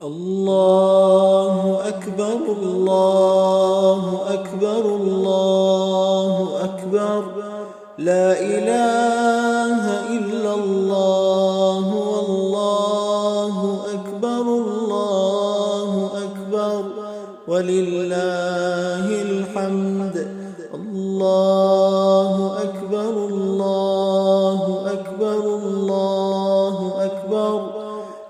الله أكبر الله أكبر الله أكبر، لا إله إلا الله والله أكبر الله أكبر ولله الحمد. الله أكبر الله أكبر الله أكبر،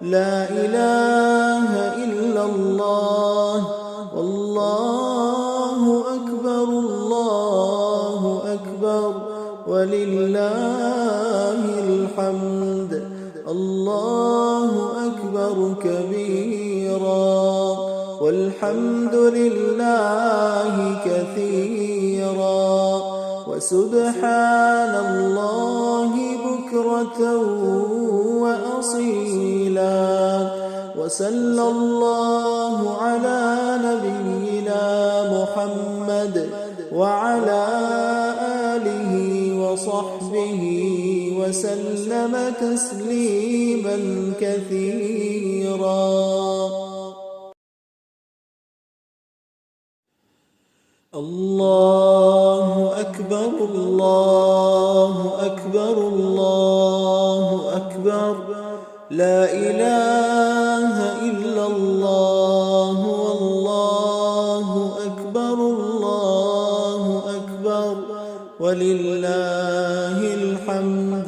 لا إله إلا الله والله أكبر الله أكبر ولله الحمد. الله أكبر كبيرا والحمد لله كثيرا وسبحان الله بكرة وأصيلا، وصلى الله على نبينا محمد وعلى آله وصحبه وسلم تسليما كثيرا. الله أكبر الله أكبر الله أكبر، لا إله إلا الله والله أكبر الله أكبر ولله الحمد.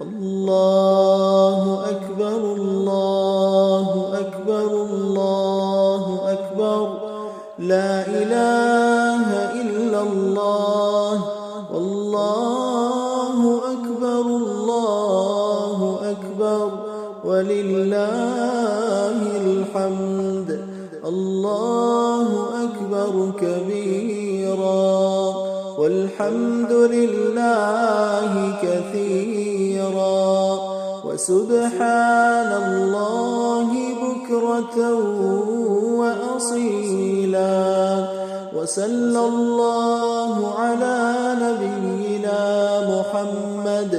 الله أكبر الله أكبر الله أكبر، لا إله إلا الله والله أكبر الله أكبر ولله الحمد. الله أكبر كبيرا والحمد لله كثيرا وسبحان الله بكرة وأصيلا، وصلى الله على نبينا محمد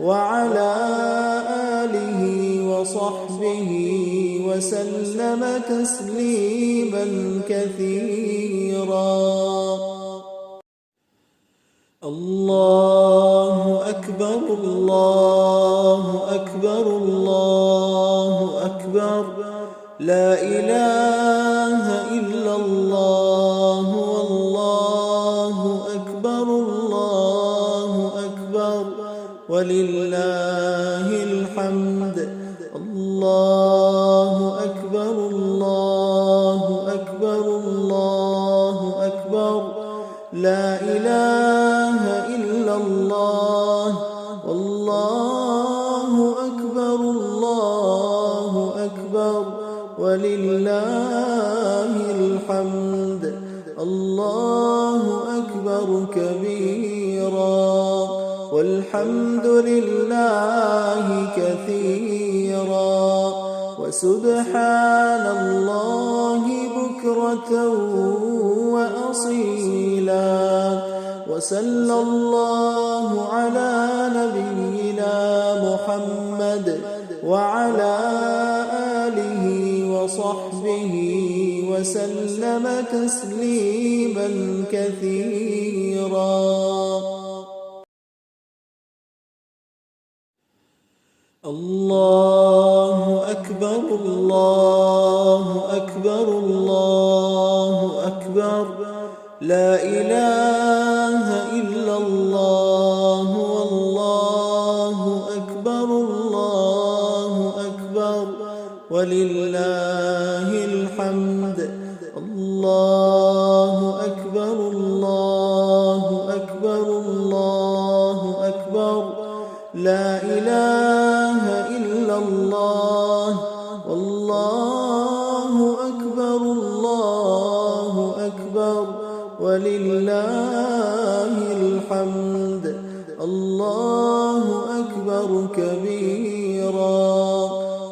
وعلى آله وصحبه وسلم تسليما كثيرا. الله أكبر الله أكبر الله أكبر، لا إله إلا الله والله أكبر الله أكبر ولله الحمد. الله أكبر الله أكبر الله أكبر، لا إله إلا الله والله أكبر الله أكبر ولله الحمد. الله أكبر كبيرا والحمد لله كثيرا وسبحان الله بكرة وأصيلا، وصلى الله على نبينا محمد وعلى آله وصحبه وسلم تسليما كثيرا. الله أكبر الله أكبر الله أكبر، لا إله إلا الله والله أكبر الله أكبر ولله الحمد. الله أكبر الله أكبر الله أكبر، لا إله إلا الله والله أكبر الله أكبر ولله الحمد. الله أكبر كبيرا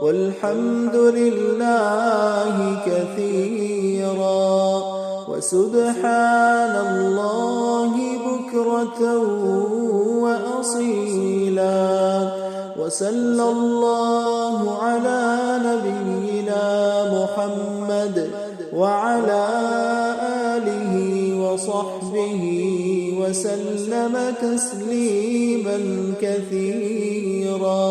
والحمد لله كثيرا وسبحان الله بكرة وأصيلا، وصلى الله على نبينا محمد محمد وعلى آله وصحبه وسلم تسليما كثيرا.